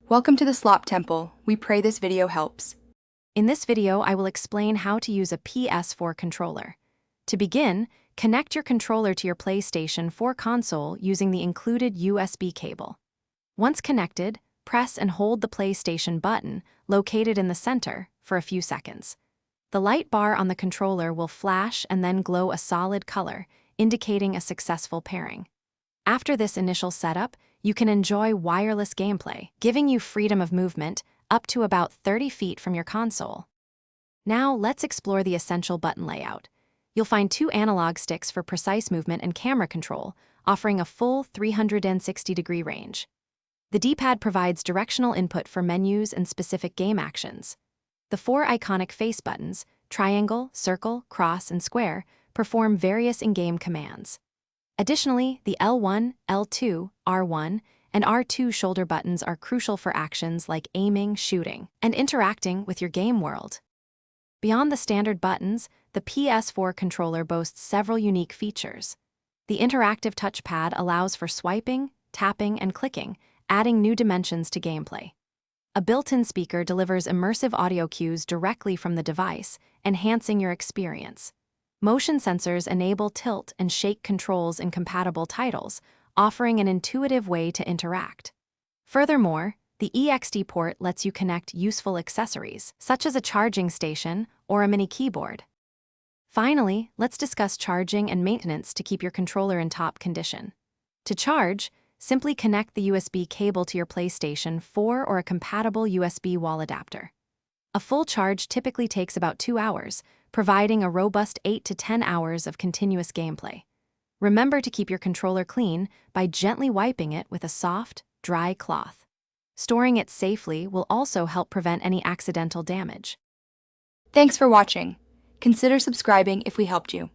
Welcome to the Slop Temple. We pray this video helps. In this video, I will explain how to use a PS4 controller. To begin, connect your controller to your PlayStation 4 console using the included USB cable. Once connected, press and hold the PlayStation button, located in the center, for a few seconds. The light bar on the controller will flash and then glow a solid color, indicating a successful pairing. After this initial setup, you can enjoy wireless gameplay, giving you freedom of movement up to about 30 feet from your console. Now let's explore the essential button layout. You'll find two analog sticks for precise movement and camera control, offering a full 360-degree range. The D-pad provides directional input for menus and specific game actions. The four iconic face buttons, triangle, circle, cross, and square, perform various in-game commands. Additionally, the L1, L2, R1, and R2 shoulder buttons are crucial for actions like aiming, shooting, and interacting with your game world. Beyond the standard buttons, the PS4 controller boasts several unique features. The interactive touchpad allows for swiping, tapping, and clicking, adding new dimensions to gameplay. A built-in speaker delivers immersive audio cues directly from the device, enhancing your experience. Motion sensors enable tilt and shake controls in compatible titles, offering an intuitive way to interact. Furthermore, the eXD port lets you connect useful accessories, such as a charging station or a mini keyboard. Finally, let's discuss charging and maintenance to keep your controller in top condition. To charge, simply connect the USB cable to your PlayStation 4 or a compatible USB wall adapter. A full charge typically takes about 2 hours, providing a robust 8 to 10 hours of continuous gameplay. Remember to keep your controller clean by gently wiping it with a soft, dry cloth. Storing it safely will also help prevent any accidental damage. Thanks for watching. Consider subscribing if we helped you.